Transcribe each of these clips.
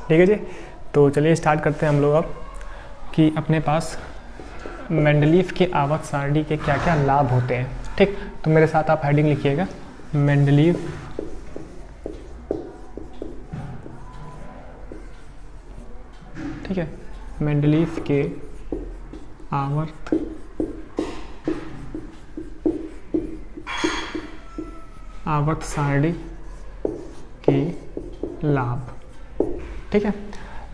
ठीक है जी। तो चलिए स्टार्ट करते हैं हम लोग अब कि अपने पास मेंडलीव के आवर्त सारणी के क्या क्या लाभ होते हैं। ठीक, तो मेरे साथ आप हेडिंग लिखिएगा, मेंडलीव ठीक है, मेंडलीव के आवर्त सारणी के लाभ। ठीक है,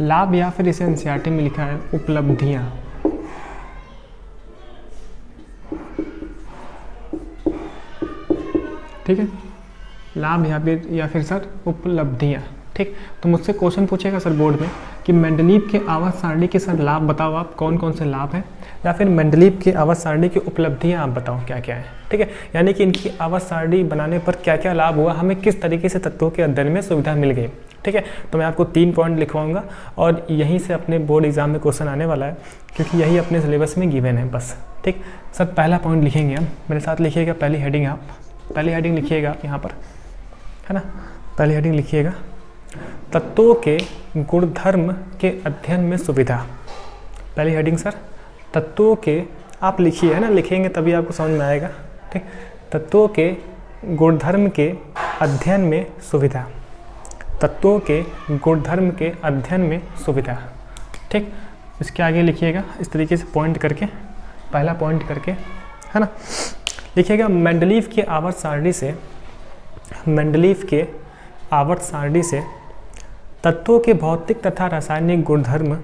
लाभ या फिर इसे एनसीईआरटी में लिखा है उपलब्धियां। ठीक है, लाभ या फिर सर उपलब्धियां। ठीक, तो मुझसे क्वेश्चन पूछेगा सर बोर्ड में कि मेंडलीव के आवर्त सारणी के सर लाभ बताओ, आप कौन कौन से लाभ हैं, या फिर मेंडलीव के आवर्त सारणी की उपलब्धियां आप बताओ क्या क्या है। ठीक है, यानी कि इनकी आवर्त सारणी बनाने पर क्या क्या लाभ हुआ, हमें किस तरीके से तत्वों के अध्ययन में सुविधा मिल गई। ठीक है, तो मैं आपको 3 पॉइंट लिखवाऊंगा और यहीं से अपने बोर्ड एग्जाम में क्वेश्चन आने वाला है, क्योंकि यही अपने सिलेबस में गिवन है बस। ठीक, सर पहला पॉइंट लिखेंगे हम, मेरे साथ लिखिएगा पहली हेडिंग, आप पहली हेडिंग लिखिएगा आप यहाँ पर, है ना। पहली हेडिंग लिखिएगा, तत्वों के गुणधर्म के अध्ययन में सुविधा। पहली हेडिंग सर तत्वों के, आप लिखिए, है ना, लिखेंगे तभी आपको समझ में आएगा। ठीक, तत्वों के गुणधर्म के अध्ययन में सुविधा, तत्वों के गुणधर्म के अध्ययन में सुविधा। ठीक, इसके आगे लिखिएगा इस तरीके से पॉइंट करके, पहला पॉइंट करके, है ना, लिखिएगा मेंडलीव के आवर्त सारणी से, मेंडलीव के आवर्त सारणी से तत्वों के भौतिक तथा रासायनिक गुणधर्म,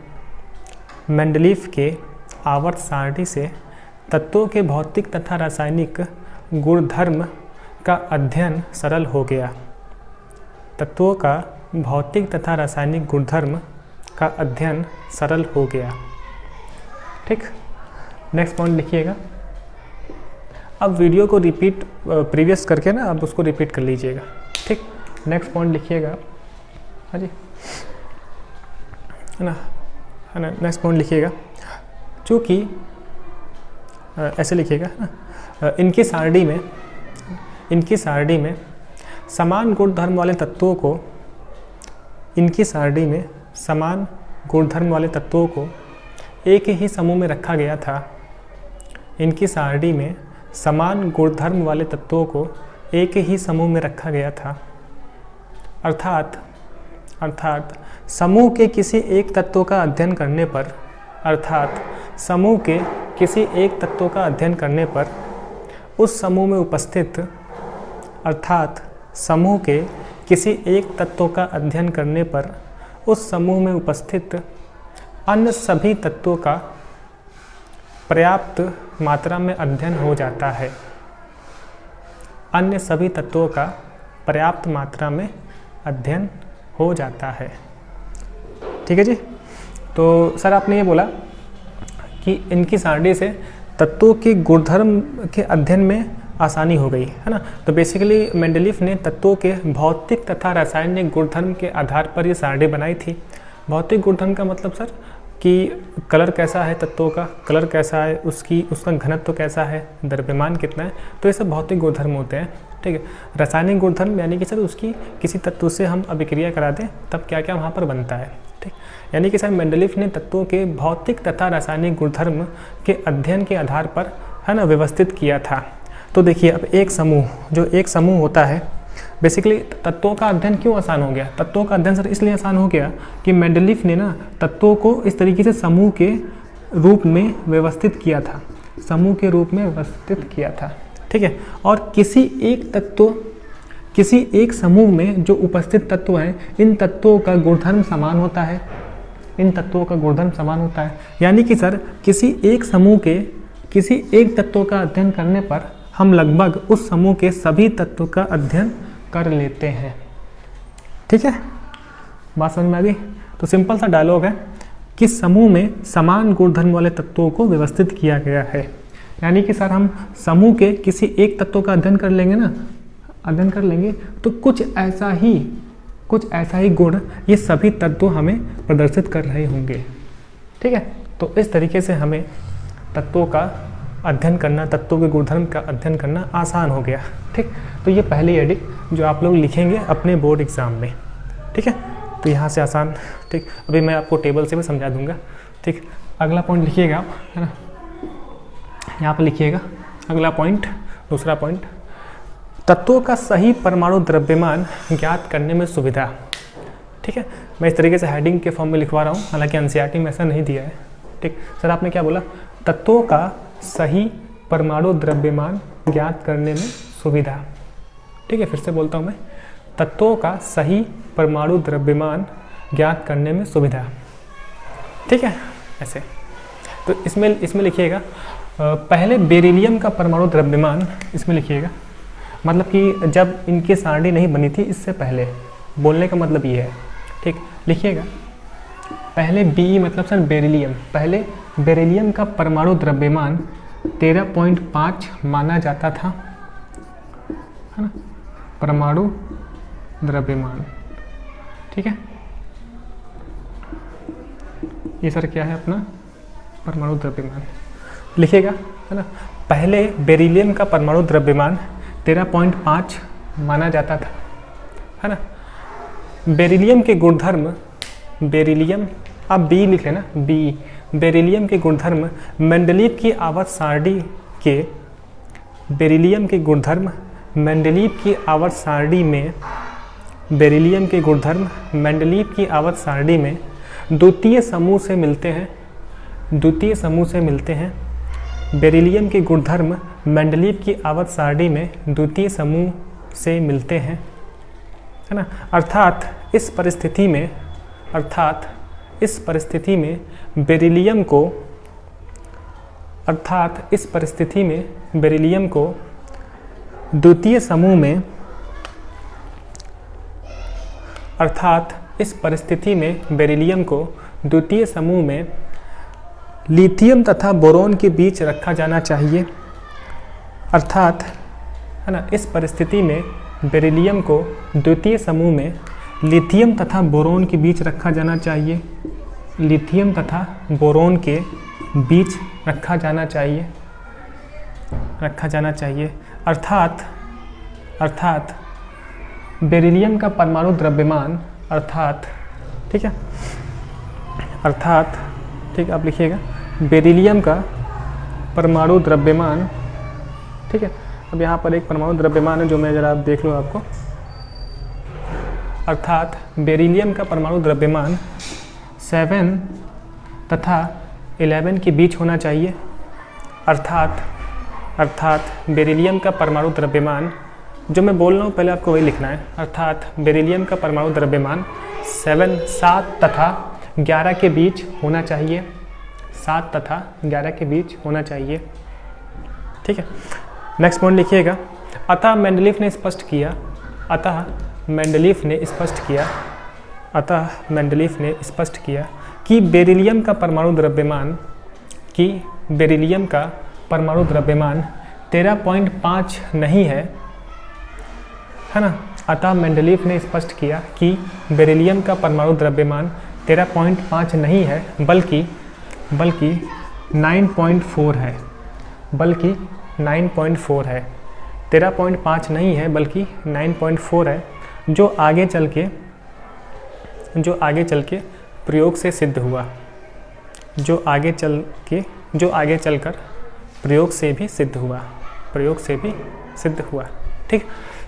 मेंडलीव के आवर्त सारणी से तत्वों के भौतिक तथा रासायनिक गुणधर्म का अध्ययन सरल हो गया। तत्वों का भौतिक तथा रासायनिक गुणधर्म का अध्ययन सरल हो गया। ठीक, नेक्स्ट पॉइंट लिखिएगा। अब वीडियो को रिपीट प्रीवियस करके ना, अब उसको रिपीट कर लीजिएगा। ठीक, नेक्स्ट पॉइंट लिखिएगा, हाँ जी, है ना, नेक्स्ट पॉइंट लिखिएगा, चूँकि ऐसे लिखिएगा ना, इनकी सारणी में समान गुणधर्म वाले तत्वों को, इनकी सारणी में समान गुणधर्म वाले तत्वों को एक ही समूह में रखा गया था। इनकी सारणी में समान गुणधर्म वाले तत्वों को एक ही समूह में रखा गया था, अर्थात समूह के किसी एक तत्व का अध्ययन करने पर, अर्थात समूह के किसी एक तत्व का अध्ययन करने पर उस समूह में उपस्थित, अर्थात समूह के किसी एक तत्व का अध्ययन करने पर उस समूह में उपस्थित अन्य सभी तत्वों का पर्याप्त मात्रा में अध्ययन हो जाता है। अन्य सभी तत्वों का पर्याप्त मात्रा में अध्ययन हो जाता है। ठीक है जी। तो सर आपने ये बोला कि इनकी सारणी से तत्वों के गुणधर्म के अध्ययन में आसानी हो गई, है ना। तो बेसिकली मेंडलीव ने तत्वों के भौतिक तथा रासायनिक गुणधर्म के आधार पर ये सारणी बनाई थी। भौतिक गुणधर्म का मतलब सर कि कलर कैसा है तत्वों का, कलर कैसा है, उसका घनत्व कैसा है, द्रव्यमान कितना है, तो ये सब भौतिक गुणधर्म होते हैं। ठीक है। रासायनिक गुणधर्म यानी कि सर उसकी किसी तत्व से हम अभिक्रिया करा दें तब क्या क्या वहाँ पर बनता है। ठीक, यानी कि सर मेंडलीव ने तत्वों के भौतिक तथा रासायनिक गुणधर्म के अध्ययन के आधार पर, है ना, व्यवस्थित किया था। तो देखिए अब एक समूह होता है, बेसिकली तत्वों का अध्ययन क्यों आसान हो गया? तत्वों का अध्ययन सर इसलिए आसान हो गया कि मेंडलीव ने ना तत्वों को इस तरीके से समूह के रूप में व्यवस्थित किया था, समूह के रूप में व्यवस्थित किया था। ठीक है। और किसी एक समूह में जो उपस्थित तत्व हैं, इन तत्वों का गुणधर्म समान होता है, इन तत्वों का गुणधर्म समान होता है। यानी कि सर किसी एक समूह के किसी एक तत्व का अध्ययन करने पर हम लगभग उस समूह के सभी तत्वों का अध्ययन कर लेते हैं। ठीक है, बात समझ में आ गई? तो सिंपल सा डायलॉग है कि समूह में समान गुणधर्म वाले तत्वों को व्यवस्थित किया गया है। यानी कि सर हम समूह के किसी एक तत्व का अध्ययन कर लेंगे तो कुछ ऐसा ही गुण ये सभी तत्व हमें प्रदर्शित कर रहे होंगे। ठीक है। तो इस तरीके से हमें तत्वों का अध्ययन करना, तत्वों के गुणधर्म का अध्ययन करना आसान हो गया। ठीक, तो ये पहली हेडिंग जो आप लोग लिखेंगे अपने बोर्ड एग्जाम में। ठीक है, तो यहाँ से आसान, ठीक। अभी मैं आपको टेबल से भी समझा दूंगा, ठीक। अगला पॉइंट लिखिएगा आप, है ना, यहाँ पर लिखिएगा अगला पॉइंट, दूसरा पॉइंट, तत्वों का सही परमाणु द्रव्यमान ज्ञात करने में सुविधा, ठीक है। मैं इस तरीके से हेडिंग के फॉर्म में लिखवा रहा हूँ, हालांकि एनसीईआरटी में ऐसा नहीं दिया है, ठीक। सर आपने क्या बोला, तत्वों का सही परमाणु द्रव्यमान ज्ञात करने में सुविधा, ठीक है। फिर से बोलता हूँ मैं, तत्वों का सही परमाणु द्रव्यमान ज्ञात करने में सुविधा, ठीक है। ऐसे तो इसमें लिखिएगा पहले बेरिलियम का परमाणु द्रव्यमान, इसमें लिखिएगा, मतलब कि जब इनकी सारणी नहीं बनी थी इससे पहले, बोलने का मतलब ये है, ठीक। लिखिएगा पहले बी मतलब सर बेरिलियम, पहले बेरिलियम का परमाणु द्रव्यमान 13.5 माना जाता था, है ना, परमाणु द्रव्यमान, ठीक है। ये सर क्या है अपना परमाणु द्रव्यमान, लिखिएगा, है ना। पहले बेरिलियम का परमाणु द्रव्यमान 13.5 माना जाता था, है ना। बेरिलियम के गुणधर्म, बेरिलियम आप बी लिख लेना, बी, बेरिलियम के गुणधर्म मेंडलीव की आवर्त सारणी के, बेरिलियम के गुणधर्म मेंडलीव की आवर्त सारणी में, बेरिलियम के गुणधर्म मेंडलीव की आवर्त सारणी में द्वितीय समूह से मिलते हैं, द्वितीय समूह से मिलते हैं। बेरिलियम के गुणधर्म मेंडलीव की आवर्त सारणी में द्वितीय समूह से मिलते हैं, है ना। अर्थात इस परिस्थिति में, अर्थात इस परिस्थिति में बेरिलियम को, अर्थात इस परिस्थिति में बेरिलियम को द्वितीय समूह में, अर्थात इस परिस्थिति में बेरिलियम को द्वितीय समूह में लिथियम तथा बोरोन के बीच रखा जाना चाहिए, अर्थात, है ना, इस परिस्थिति में बेरिलियम को द्वितीय समूह में लिथियम तथा बोरोन के बीच रखा जाना चाहिए, लिथियम तथा बोरोन के बीच रखा जाना चाहिए, रखा जाना चाहिए। अर्थात, अर्थात बेरिलियम का परमाणु द्रव्यमान, अर्थात, ठीक है, अर्थात, ठीक, आप लिखिएगा बेरिलियम का परमाणु द्रव्यमान, ठीक है। अब यहाँ पर एक परमाणु द्रव्यमान है जो मैं जरा आप देख लो आपको, अर्थात बेरिलियम का परमाणु द्रव्यमान 7 तथा 11 के बीच होना चाहिए, अर्थात, अर्थात बेरिलियम का परमाणु द्रव्यमान, जो मैं बोल रहा हूँ पहले आपको वही लिखना है, अर्थात बेरिलियम का परमाणु द्रव्यमान 7 तथा 11 के बीच होना चाहिए, 7 तथा 11 के बीच होना चाहिए, ठीक है। नेक्स्ट पॉइंट लिखिएगा, अतः मेंडलीव ने स्पष्ट किया, अतः मेंडलीव ने स्पष्ट किया, अतः मेंडलीव ने स्पष्ट किया कि बेरिलियम का परमाणु द्रव्यमान, कि बेरिलियम का परमाणु द्रव्यमान 13.5 नहीं है ना। अतः मेंडलीव ने स्पष्ट किया कि बेरिलियम का परमाणु द्रव्यमान 13.5 नहीं है, बल्कि 9.4 है, बल्कि 9.4 है, 13.5 नहीं है बल्कि 9.4 है, जो आगे चल के प्रयोग से सिद्ध हुआ, जो आगे चलकर प्रयोग से भी सिद्ध हुआ, प्रयोग से भी सिद्ध हुआ, ठीक।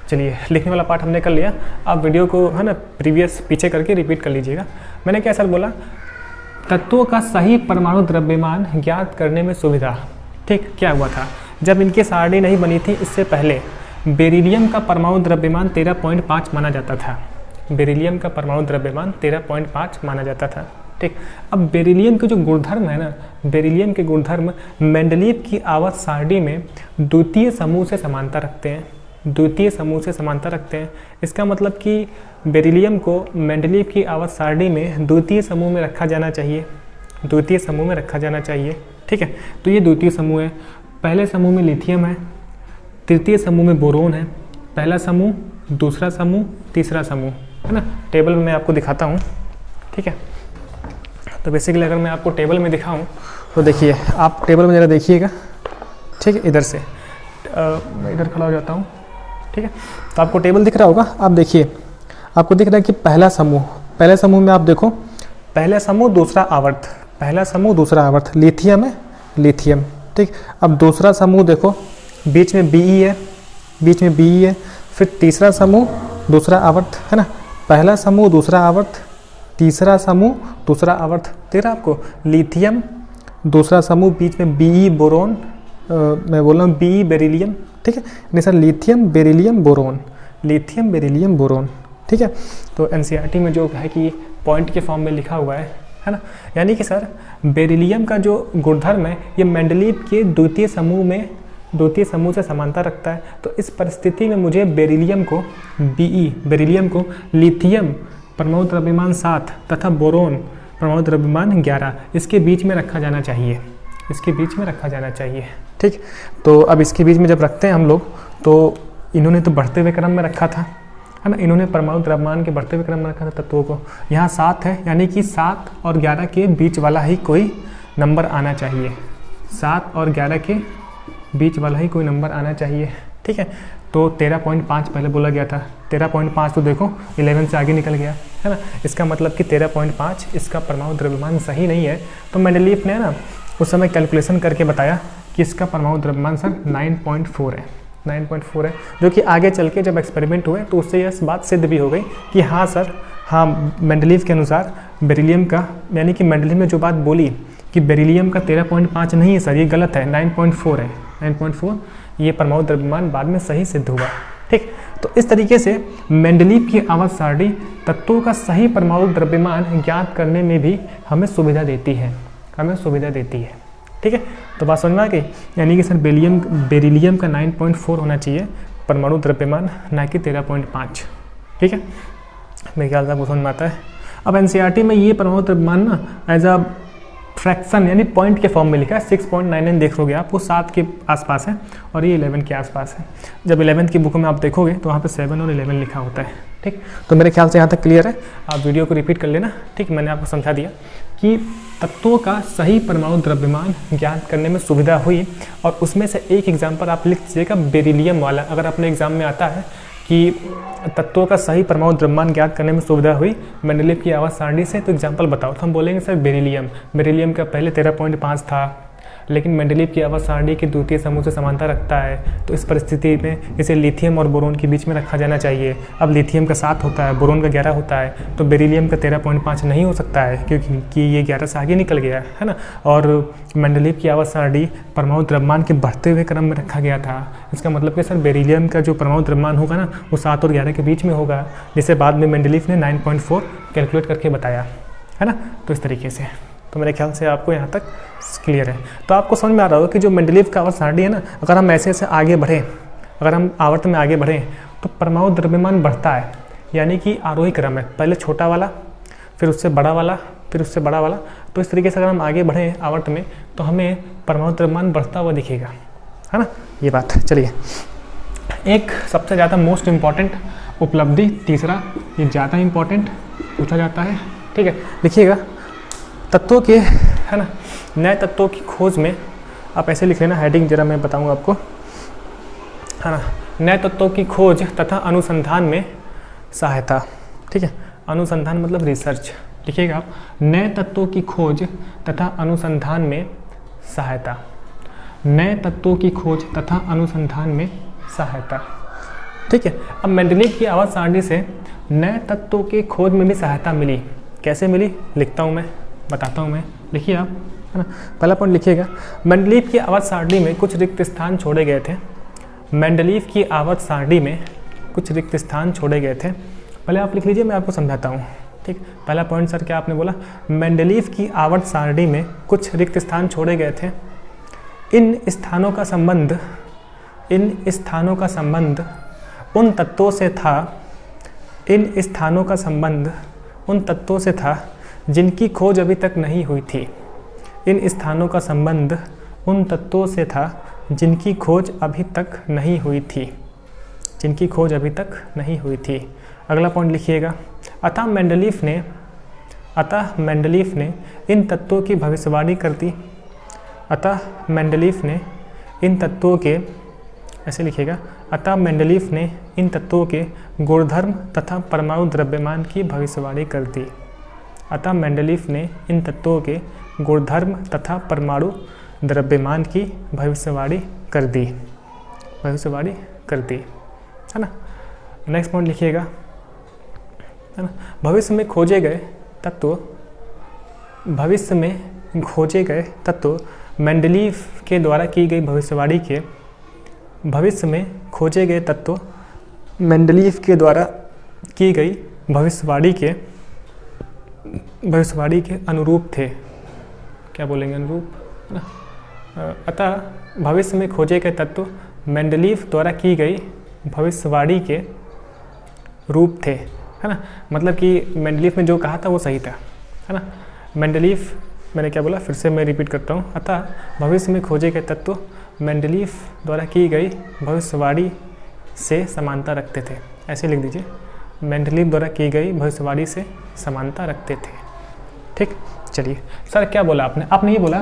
चलिए, लिखने वाला पार्ट हमने कर लिया। आप वीडियो को, है ना, प्रीवियस पीछे करके रिपीट कर लीजिएगा। मैंने क्या सर बोला, तत्वों का सही परमाणु द्रव्यमान ज्ञात करने में सुविधा, ठीक। क्या हुआ था, जब इनकी सारणी नहीं बनी थी इससे पहले बेरिलियम का परमाणु द्रव्यमान 13.5 माना जाता था, बेरिलियम का परमाणु द्रव्यमान 13.5 माना जाता था, ठीक। अब बेरिलियम के जो गुणधर्म है ना, बेरिलियम के गुणधर्म मेंडलीव की आवर्त सारणी में द्वितीय समूह से समानता रखते हैं, द्वितीय समूह से समानता रखते हैं। इसका मतलब कि बेरिलियम को मेंडलीव की आवर्त सारणी में द्वितीय समूह में रखा जाना चाहिए, द्वितीय समूह में रखा जाना चाहिए, ठीक है। तो ये द्वितीय समूह है, पहले समूह में लिथियम है, तृतीय समूह में बोरोन है, पहला समूह, दूसरा समूह, तीसरा समूह, है ना। टेबल में मैं आपको दिखाता हूँ, ठीक है। तो बेसिकली अगर मैं आपको टेबल में दिखाऊँ तो देखिए, आप टेबल में ज़रा देखिएगा, ठीक है। इधर से मैं इधर खड़ा हो जाता हूँ, ठीक है। तो आपको टेबल दिख रहा होगा, आप देखिए, आपको दिख रहा है कि पहला समूह, पहले समूह में आप देखो, पहला समूह दूसरा आवर्त, पहला समूह दूसरा आवर्त लिथियम है, लिथियम। ठीक, अब दूसरा समूह देखो, बीच में Be है, बीच में Be है। फिर तीसरा समूह दूसरा आवर्त है ना, पहला समूह दूसरा आवर्त, तीसरा समूह दूसरा आवर्त। तेरा आपको लिथियम दूसरा समूह, बीच में Be बोरोन, मैं बोल रहा हूँ Be बेरिलियम। ठीक है, नहीं sir, lithium beryllium boron, lithium beryllium boron. ठीक है, तो एनसीईआरटी में जो है कि पॉइंट के फॉर्म में लिखा हुआ है ना, यानी कि सर बेरिलियम का जो गुणधर्म है ये मेंडलीव के द्वितीय समूह से समानता रखता है। तो इस परिस्थिति में मुझे बेरिलियम को Be, बेरिलियम को लिथियम परमाणु द्रव्यमान 7 तथा बोरोन परमाणु द्रव्यमान 11 इसके बीच में रखा जाना चाहिए, इसके बीच में रखा जाना चाहिए। ठीक, तो अब इसके बीच में जब रखते हैं हम लोग, तो इन्होंने तो बढ़ते हुए क्रम में रखा था, है ना, इन्होंने परमाणु द्रव्यमान के बढ़ते हुए क्रम में रखा था तत्वों को। यहाँ 7 है, यानी कि 7 और 11 के बीच वाला ही कोई नंबर आना चाहिए, 7 और 11 के बीच वाला ही कोई नंबर आना चाहिए। ठीक है, तो 13.5 पहले बोला गया था, 13.5 तो देखो 11 से आगे निकल गया, है ना, इसका मतलब कि 13.5 इसका परमाणु द्रव्यमान सही नहीं है। तो मेंडलीव ने ना उस समय कैलकुलेशन करके बताया कि इसका परमाणु द्रव्यमान सर 9.4 है, 9.4 है, जो कि आगे चल के जब एक्सपेरिमेंट हुए तो उससे यह बात सिद्ध भी हो गई कि हाँ सर, हाँ मेंडलीव के अनुसार बेरिलियम का, यानी कि मेंडलीव ने जो बात बोली कि बेरिलियम का 13.5 नहीं है सर, ये गलत है, 9.4 है, 9.4 ये परमाणु द्रव्यमान बाद में सही सिद्ध हुआ। ठीक, तो इस तरीके से मेंडलीव की आवर्त सारणी तत्वों का सही परमाणु द्रव्यमान ज्ञात करने में भी हमें सुविधा देती है, हमें सुविधा देती है। ठीक है, तो बात समझ में आ गई, यानी कि सर बेरिलियम का 9.4 होना चाहिए परमाणु द्रव्यमान, ना कि 13.5। ठीक है, मेरे ख्याल से आपको समझ में आता है। अब एनसीईआरटी में ये परमाणु द्रव्यमान ना एज अ फ्रैक्शन यानी पॉइंट के फॉर्म में लिखा है, 6.99 देख लोगे आप, वो 7 के आसपास है और ये 11 के आसपास है। जब 11th की बुक में आप देखोगे तो वहाँ पे 7 और 11 लिखा होता है। ठीक, तो मेरे ख्याल से यहाँ तक क्लियर है, आप वीडियो को रिपीट कर लेना। ठीक, मैंने आपको समझा दिया कि तत्वों का सही परमाणु द्रव्यमान ज्ञात करने में सुविधा हुई, और उसमें से एक एग्जाम्पल आप लिख दीजिएगा बेरिलियम वाला। अगर अपने एग्जाम में आता है कि तत्वों का सही परमाणु द्रव्यमान ज्ञात करने में सुविधा हुई मेंडलीव की आवर्त सारणी से, तो एग्जाम्पल बताओ। तो हम बोलेंगे सर बेरिलियम का पहले 13.5 था, लेकिन मेंडलीव की आवर्त सारणी के द्वितीय समूह से समानता रखता है, तो इस परिस्थिति में इसे लिथियम और बोरोन के बीच में रखा जाना चाहिए। अब लिथियम का 7 होता है, बोरोन का 11 होता है, तो बेरिलियम का 13.5 नहीं हो सकता है क्योंकि ये 11 से आगे निकल गया है ना। और मेंडलीव की आवर्त सारणी परमाणु द्रव्यमान के बढ़ते हुए क्रम में रखा गया था, इसका मतलब कि सर बेरिलियम का जो परमाणु द्रव्यमान होगा ना वो 7 और 11 के बीच में होगा, जिसे बाद में मेंडलीव ने 9.4 कैलकुलेट करके बताया, है ना। तो इस तरीके से, तो मेरे ख्याल से आपको यहाँ तक क्लियर है। तो आपको समझ में आ रहा होगा कि जो मेंडलीव का आवर्त सारणी है ना, अगर हम ऐसे ऐसे आगे बढ़ें, अगर हम आवर्त में आगे बढ़ें तो परमाणु द्रव्यमान बढ़ता है, यानी कि आरोही क्रम है, पहले छोटा वाला, फिर उससे बड़ा वाला, फिर उससे बड़ा वाला। तो इस तरीके से अगर हम आगे बढ़ें आवर्त में तो हमें परमाणु द्रव्यमान बढ़ता हुआ दिखेगा, है ना, ये बात। चलिए, एक सबसे ज़्यादा मोस्ट इम्पॉर्टेंट उपलब्धि, तीसरा ये ज़्यादा इम्पॉर्टेंट पूछा जाता है। ठीक है, लिखिएगा, तत्वों के, है ना, नए तत्वों की खोज में, आप ऐसे लिख लेना, हेडिंग जरा मैं बताऊंगा आपको, है ना, नए तत्वों की खोज तथा अनुसंधान में सहायता। ठीक है, अनुसंधान मतलब रिसर्च, लिखिएगा आप, नए तत्वों की खोज तथा अनुसंधान में सहायता, नए तत्वों की खोज तथा अनुसंधान में सहायता। ठीक है, अब मेंडलीव की आवर्त सारणी से नए तत्वों की खोज में भी सहायता मिली। कैसे मिली, लिखता हूँ मैं, बताता हूँ मैं, लिखिए आप, है ना। पहला पॉइंट लिखिएगा, मेंडलीव की आवर्त सारणी में कुछ रिक्त स्थान छोड़े गए थे। मेंडलीव की आवर्त सारणी में कुछ रिक्त स्थान छोड़े गए थे। पहले आप लिख लीजिए, मैं आपको समझाता हूँ। ठीक, पहला पॉइंट सर क्या आपने बोला, मेंडलीव की आवर्त सारणी में कुछ रिक्त स्थान छोड़े गए थे। इन स्थानों का संबंध उन तत्वों से था, इन स्थानों का संबंध उन तत्वों से था जिनकी खोज अभी तक नहीं हुई थी। इन स्थानों का संबंध उन तत्वों से था जिनकी खोज अभी तक नहीं हुई थी, जिनकी खोज अभी तक नहीं हुई थी। अगला पॉइंट लिखिएगा, अतः मेंडलीव ने इन तत्वों की भविष्यवाणी कर दी। अतः मेंडलीव ने इन तत्वों के ऐसे लिखिएगा, अतः मेंडलीफ ने इन तत्वों के गुणधर्म तथा परमाणु द्रव्यमान की भविष्यवाणी कर दी। अतः मेंडलीफ ने इन तत्वों के गुणधर्म तथा परमाणु द्रव्यमान की भविष्यवाणी कर दी, भविष्यवाणी कर दी, है ना। नेक्स्ट पॉइंट लिखिएगा, है ना, भविष्य में खोजे गए तत्व, भविष्य में खोजे गए तत्व मेंडलीफ के द्वारा की गई भविष्यवाणी के, भविष्य में खोजे गए तत्व मेंडलीफ के द्वारा की गई भविष्यवाणी के अनुरूप थे। क्या बोलेंगे, अनुरूप, है ना। अतः भविष्य में खोजे गए तत्व मेंडलीफ द्वारा की गई भविष्यवाणी के रूप थे, है ना। मतलब कि मेंडलीफ ने जो कहा था वो सही था, है ना। मेंडलीफ, मैंने क्या बोला, फिर से मैं रिपीट करता हूँ। अतः भविष्य में खोजे गए तत्व मेंडलीफ द्वारा की गई भविष्यवाणी से समानता रखते थे। ऐसे लिख दीजिए, मेंडलीफ द्वारा की गई भविष्यवाणी से समानता रखते थे। ठीक, चलिए सर क्या बोला आपने, आपने ये बोला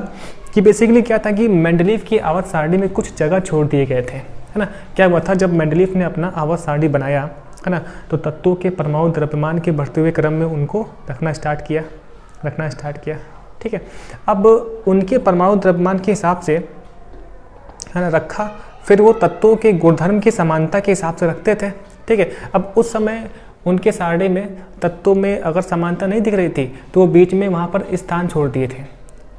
कि बेसिकली क्या था कि मेंडलीफ की आवर्त सारणी में कुछ जगह छोड़ दिए गए थे, है ना। क्या हुआ था, जब मेंडलीफ ने अपना आवर्त सारणी बनाया, है ना, तो तत्वों के परमाणु द्रव्यमान के बढ़ते हुए क्रम में उनको रखना स्टार्ट किया। ठीक है, अब उनके परमाणु द्रव्यमान के हिसाब से, है ना, रखा, फिर वो तत्वों के गुणधर्म की समानता के हिसाब से रखते थे। ठीक है, अब उस समय उनके सारणी में तत्वों में अगर समानता नहीं दिख रही थी तो वो बीच में वहाँ पर स्थान छोड़ दिए थे,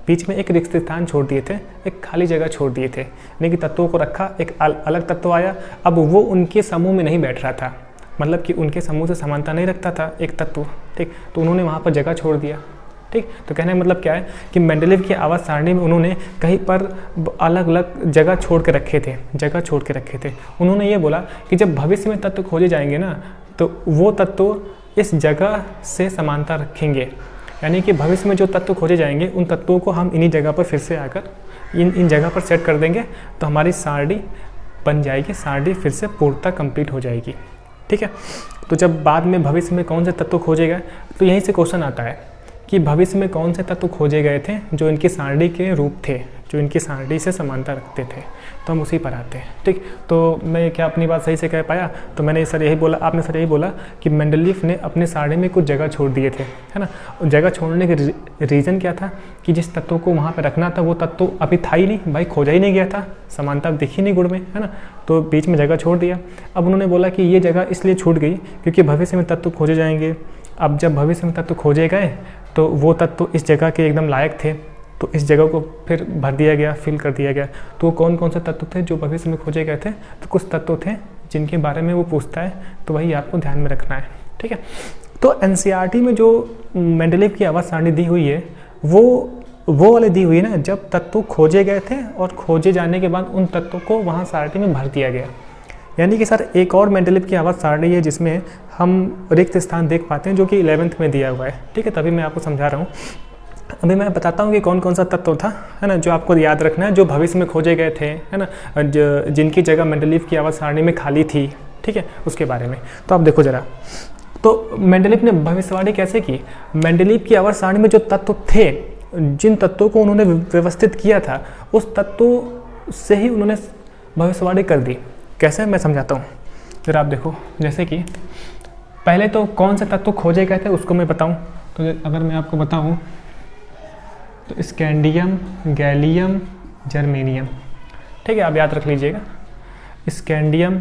बीच में एक रिक्त स्थान छोड़ दिए थे, एक खाली जगह छोड़ दिए थे, यानी कि तत्वों को रखा, एक अलग तत्व आया, अब वो उनके समूह में नहीं बैठ रहा था, मतलब कि उनके समूह से समानता नहीं रखता था एक तत्व। ठीक, तो उन्होंने वहाँ पर जगह छोड़ दिया। ठीक, तो कहने का मतलब क्या है कि मेंडलीफ की आवर्त सारणी में उन्होंने कहीं पर अलग अलग जगह छोड़ के रखे थे। उन्होंने ये बोला कि जब भविष्य में तत्व खोजे जाएंगे ना, तो वो तत्व इस जगह से समानता रखेंगे, यानी कि भविष्य में जो तत्व खोजे जाएंगे उन तत्वों को हम इन्हीं जगह पर फिर से आकर इन जगह पर सेट कर देंगे, तो हमारी सारणी बन जाएगी, सारणी फिर से पूर्णतः कंप्लीट हो जाएगी। ठीक है, तो जब बाद में भविष्य में कौन से तत्व खोजे गए, तो यहीं से क्वेश्चन आता है कि भविष्य में कौन से तत्व खोजे गए थे जो इनकी सारणी के रूप थे, जो इनकी सारणी से समानता रखते थे, तो हम उसी पर आते हैं। ठीक, तो मैं क्या अपनी बात सही से कह पाया, तो मैंने सर यही बोला, आपने सर यही बोला कि मेंडलीफ ने अपने सारणी में कुछ जगह छोड़ दिए थे, है ना। जगह छोड़ने के रीज़न क्या था कि जिस तत्व को वहाँ पर रखना था वो तत्व अभी था ही नहीं, भाई खोजा ही नहीं गया था, समानता दिखी नहीं गुण में, है ना, तो बीच में जगह छोड़ दिया। अब उन्होंने बोला कि ये जगह इसलिए छूट गई क्योंकि भविष्य में तत्व खोजे जाएंगे। अब जब भविष्य में तत्व खोजे गए तो वो तत्व इस जगह के एकदम लायक थे, तो इस जगह को फिर भर दिया गया, फिल कर दिया गया। तो कौन कौन से तत्व थे जो भविष्य में खोजे गए थे, तो कुछ तत्व थे जिनके बारे में वो पूछता है, तो वही आपको ध्यान में रखना है। ठीक है, तो एनसीईआरटी में जो मेंडलीफ की आवर्त सारणी दी हुई है वो वाले दी हुई है ना, जब तत्व खोजे गए थे और खोजे जाने के बाद उन तत्वों को वहाँ सारणी में भर दिया गया। यानी कि सर एक और मेंडलीफ की आवर्त सारणी है जिसमें हम रिक्त स्थान देख पाते हैं, जो कि 11th में दिया हुआ है। ठीक है, तभी मैं आपको समझा रहा हूँ। अभी मैं बताता हूँ कि कौन कौन सा तत्व था, है ना, जो आपको याद रखना है, जो भविष्य में खोजे गए थे, है ना, जिनकी जगह मेंडलीफ की आवर्त सारणी में खाली थी। ठीक है, उसके बारे में तो आप देखो जरा। तो मेंडलीफ ने भविष्यवाणी कैसे की, मेंडलीफ की आवर्त सारणी में जो तत्व थे, जिन तत्वों को उन्होंने व्यवस्थित किया था, उस तत्व से ही उन्होंने भविष्यवाणी कर दी। कैसे, मैं समझाता हूँ जरा आप देखो। जैसे कि पहले तो कौन से तत्व खोजे गए थे उसको मैं बताऊँ, तो अगर मैं आपको बताऊँ तो स्कैंडियम, गैलियम, जर्मेनियम। ठीक है, आप याद रख लीजिएगा, स्कैंडियम,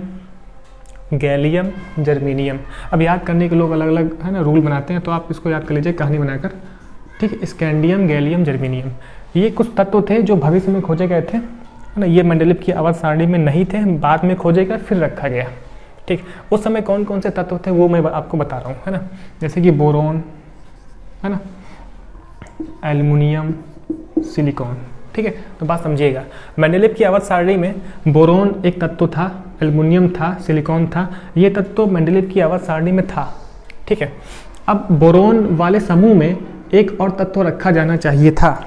गैलियम, जर्मेनियम। अब याद करने के लोग अलग अलग, है ना, रूल बनाते हैं, तो आप इसको याद कर लीजिए कहानी बनाकर। ठीक है, स्कैंडियम, गैलियम, जर्मेनियम, ये कुछ तत्व थे जो भविष्य में खोजे गए थे, है ना। ये मेंडलीफ की आवर्त सारणी में नहीं थे, बाद में खोजे गए, फिर रखा गया। ठीक, उस समय कौन कौन से तत्व थे वो मैं आपको बता रहा हूँ, है ना। जैसे कि बोरोन, है ना, एल्युमिनियम, सिलिकॉन। ठीक है, तो बात समझिएगा, मेंडलीफ की आवर्त सारणी में बोरोन एक तत्व था, एल्युमिनियम था, सिलिकॉन था, ये तत्व मेंडलीफ की आवर्त सारणी में था। ठीक है, अब बोरोन वाले समूह में एक और तत्व रखा जाना चाहिए था,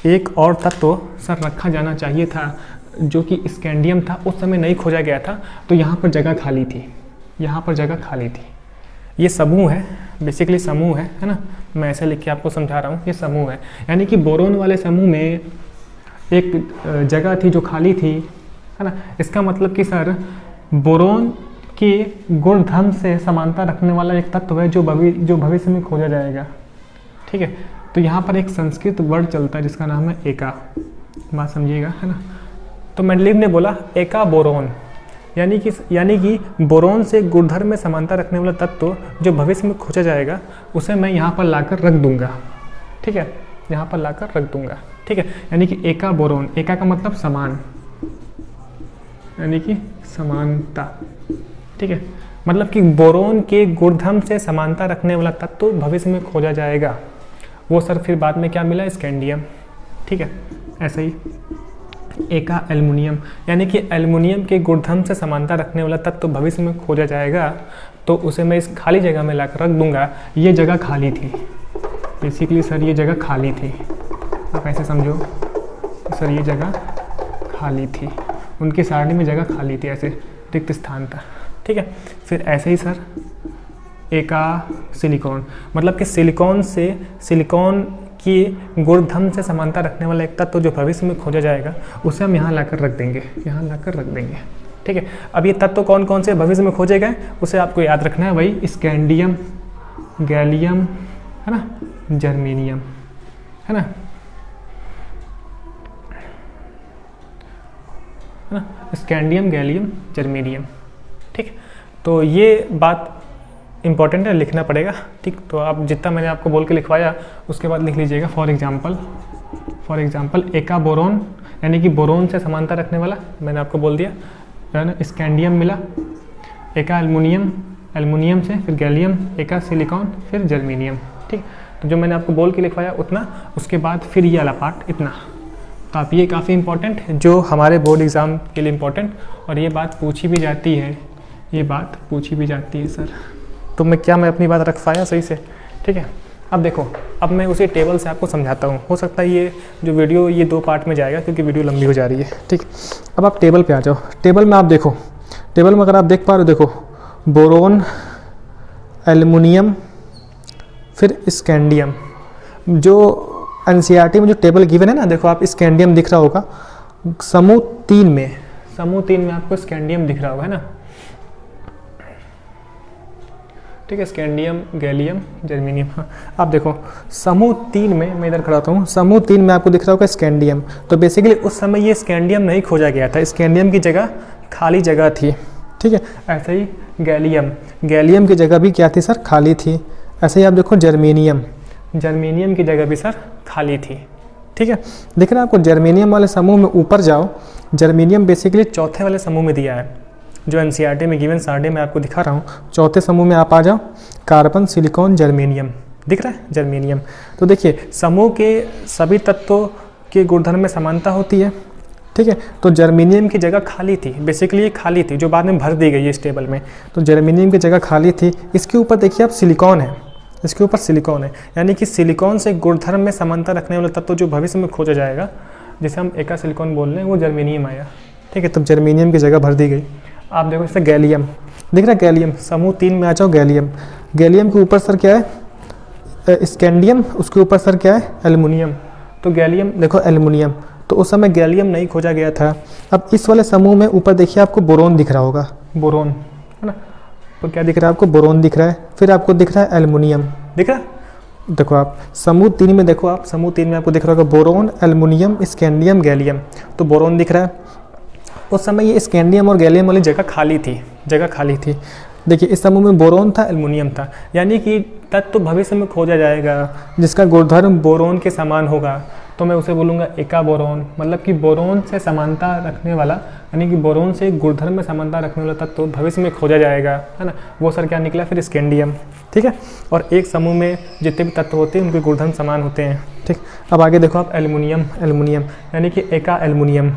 एक और तत्व सर रखा जाना चाहिए था, जो कि स्कैंडियम था, उस समय नहीं खोजा गया था, तो यहाँ पर जगह खाली थी, यहाँ पर जगह खाली थी। ये समूह है, बेसिकली समूह है ना, मैं ऐसे लिख के आपको समझा रहा हूँ, ये समूह है। यानी कि बोरोन वाले समूह में एक जगह थी जो खाली थी, है ना। इसका मतलब कि सर बोरोन के गुण धर्म से समानता रखने वाला एक तत्व है जो भविष्य में खोजा जाएगा। ठीक है, तो यहाँ पर एक संस्कृत वर्ड चलता है जिसका नाम है एका, बात समझिएगा, है ना। तो मेंडलीव ने बोला एका बोरोन, यानी कि बोरोन से गुणधर्म में समानता रखने वाला तत्व जो भविष्य में खोजा जाएगा उसे मैं यहाँ पर लाकर रख दूंगा। ठीक है, यहाँ पर लाकर रख दूंगा। ठीक है, यानी कि एका बोरोन, एका का मतलब समान, यानी कि समानता। ठीक है, मतलब कि बोरोन के गुणधर्म से समानता रखने वाला तत्व भविष्य में खोजा जाएगा। वो सर फिर बाद में क्या मिला, स्कैंडियम। ठीक है, ऐसे ही एका एल्युमिनियम, यानी कि एल्युमिनियम के गुणधर्म से समानता रखने वाला तत्व भविष्य में खोजा जाएगा, तो उसे मैं इस खाली जगह में लाकर रख दूंगा। ये जगह खाली थी, बेसिकली सर ये जगह खाली थी, आप ऐसे समझो सर ये जगह खाली थी, उनकी सारणी में जगह खाली थी, ऐसे रिक्त स्थान था। ठीक है, फिर ऐसे ही सर एका सिलिकॉन, मतलब कि सिलिकॉन की गुणधर्म से समानता रखने वाला एक तत्व जो भविष्य में खोजा जाएगा उसे हम यहाँ लाकर रख देंगे, यहाँ लाकर रख देंगे। ठीक है, अब ये तत्व कौन कौन से भविष्य में खोजे गए उसे आपको याद रखना है, वही स्कैंडियम, गैलियम, है ना, जर्मेनियम, है ना, स्कैंडियम, गैलियम, जर्मेनियम। ठीक, तो ये बात इंपॉर्टेंट है, लिखना पड़ेगा। ठीक, तो आप जितना मैंने आपको बोल के लिखवाया उसके बाद लिख लीजिएगा। फॉर एग्जाम्पल एका बोरोन, यानी कि बोरोन से समानता रखने वाला, मैंने आपको बोल दिया, है ना, स्कैंडियम मिला, एका एल्युमिनियम से, फिर गैलियम, एका सिलिकॉन, फिर जर्मेनियम। ठीक, तो जो मैंने आपको बोल के लिखवाया उतना, उसके बाद फिर ये वाला पार्ट इतना। तो आप ये काफ़ी इंपॉर्टेंट है, जो हमारे बोर्ड एग्ज़ाम के लिए इम्पोर्टेंट, और ये बात पूछी भी जाती है, ये बात पूछी भी जाती है सर। तो मैं अपनी बात रख पाया सही से। ठीक है, अब देखो, अब मैं उसी टेबल से आपको समझाता हूँ। हो सकता है ये जो वीडियो ये 2 पार्ट में जाएगा क्योंकि वीडियो लंबी हो जा रही है। ठीक, अब आप टेबल पे आ जाओ। टेबल में आप देखो, टेबल में अगर आप देख पा रहे हो, देखो बोरोन, एल्युमिनियम, फिर स्कैंडियम। जो एनसीईआरटी में जो टेबल गिवन है ना, देखो आप स्कैंडियम दिख रहा होगा समूह 3 में आपको स्कैंडियम दिख रहा होगा, है ना। ठीक है, स्कैंडियम, गैलियम, जर्मेनियम। हाँ, आप देखो समूह 3 में, मैं इधर खड़ा होता हूँ, समूह 3 में आपको दिख रहा होगा स्कैंडियम। तो बेसिकली उस समय ये स्कैंडियम नहीं खोजा गया था, स्कैंडियम की जगह खाली जगह थी। ठीक है, ऐसे ही गैलियम की जगह भी क्या थी सर, खाली थी। ऐसे ही आप देखो जर्मेनियम की जगह भी सर खाली थी। ठीक है, देख रहे हैं आपको, जर्मेनियम वाले समूह में ऊपर जाओ, जर्मेनियम बेसिकली चौथे वाले समूह में दिया है, जो एनसीईआरटी में गिवन सारणी में आपको दिखा रहा हूँ। चौथे समूह में आप आ जाओ, कार्बन, सिलिकॉन, जर्मेनियम, दिख रहा है जर्मेनियम। तो देखिए समूह के सभी तत्वों के गुणधर्म में समानता होती है। ठीक है, तो जर्मेनियम की जगह खाली थी, बेसिकली ये खाली थी, जो बाद में भर दी गई है इस टेबल में। तो जर्मेनियम की जगह खाली थी। इसके ऊपर देखिए आप सिलिकॉन है, इसके ऊपर सिलिकॉन है, यानी कि सिलिकॉन से गुणधर्म में समानता रखने वाला तत्व जो भविष्य में खोजा जाएगा, जिसे हम एका सिलिकॉन बोल रहे हैं, वो जर्मेनियम आया। ठीक है, तब जर्मेनियम की जगह भर दी गई। आप देखो इससे गैलियम दिख रहा है, गैलियम समूह 3 में आ जाओ, गैलियम के ऊपर सर क्या है, स्कैंडियम, उसके ऊपर सर क्या है, एल्युमिनियम। तो गैलियम देखो, एल्युमिनियम, तो उस समय गैलियम नहीं खोजा गया था। अब इस वाले समूह में ऊपर देखिए आपको बोरोन दिख रहा होगा, बोरोन, है ना। तो क्या दिख रहा है आपको, बोरोन दिख रहा है। फिर आपको दिख रहा है एल्युमिनियम, दिख रहा है, देखो आप समूह 3 में, देखो आप समूह 3 में आपको दिख रहा होगा बोरोन, एल्युमिनियम, स्कैंडियम, गैलियम। तो बोरोन दिख रहा है। उस समय ये स्कैंडियम और गैलियम वाली जगह खाली थी। देखिए इस समूह में बोरोन था, एल्युमिनियम था, यानी कि तत्व भविष्य में खोजा जाएगा जिसका गुणधर्म बोरोन के समान होगा, तो मैं उसे बोलूँगा एका बोरोन, मतलब कि बोरोन से समानता रखने वाला, यानी कि बोरोन से गुणधर्म में समानता रखने वाला तत्व भविष्य में खोजा जाएगा, है ना। वो सर क्या निकला, फिर स्कैंडियम। ठीक है, और एक समूह में जितने भी तत्व होते हैं उनके गुणधर्म समान होते हैं। ठीक, अब आगे देखो आप एल्युमिनियम, यानी कि एका एल्युमिनियम।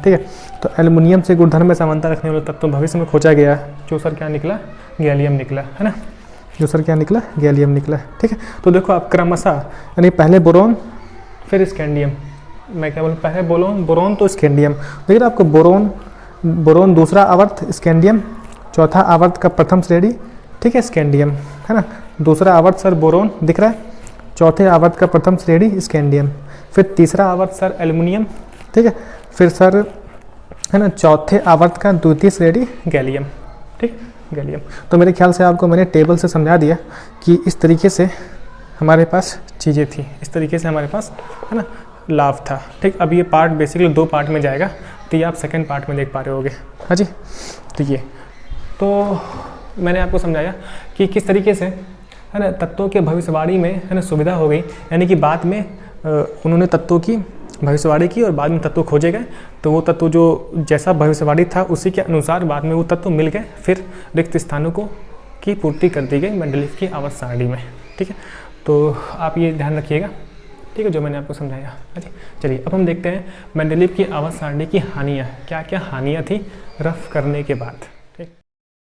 ठीक है, तो एल्युमिनियम से गुणधर्म में समानता रखने वाला तत्व भविष्य में खोजा गया, जो सर क्या निकला, गैलियम निकला, है ना, जो सर क्या निकला, गैलियम निकला। ठीक है, तो देखो आप क्रमशः, यानी पहले बोरोन फिर स्कैंडियम, मैं क्या बोलूँ, पहले बोरोन तो स्कैंडियम। देखिए आपको बोरोन दूसरा आवर्त, स्कैंडियम चौथा आवर्त का प्रथम श्रेणी। ठीक है, स्कैंडियम, है ना, दूसरा आवर्त सर बोरोन दिख रहा है, चौथे आवर्त का प्रथम श्रेणी स्कैंडियम, फिर तीसरा आवर्त सर एल्युमिनियम। ठीक है, फिर सर है ना, चौथे आवर्त का द्वितीय श्रेणी गैलियम, ठीक, गैलियम। तो मेरे ख्याल से आपको मैंने टेबल से समझा दिया कि इस तरीके से हमारे पास चीज़ें थी, इस तरीके से हमारे पास, है ना, लाभ था, ठीक। अब ये पार्ट बेसिकली 2 पार्ट में जाएगा, तो ये आप सेकंड पार्ट में देख पा रहे होगे। हाँ जी, तो ये तो मैंने आपको समझाया कि किस तरीके से, है ना, तत्वों के भविष्यवाणी में, है ना, सुविधा हो गई, यानी कि बाद में उन्होंने तत्वों की भविष्यवाणी की और बाद में तत्व खोजे गए, तो वो तत्व जो जैसा भविष्यवाणी था उसी के अनुसार बाद में वो तत्व मिल गए, फिर रिक्त स्थानों को की पूर्ति कर दी गई मेंडलीव की आवर्त सारणी में, ठीक है। तो आप ये ध्यान रखिएगा, ठीक है, जो मैंने आपको समझाया। अच्छा, चलिए अब हम देखते हैं मेंडलीव की आवर्त सारणी की हानियाँ, क्या क्या हानियाँ थी रफ करने के बाद।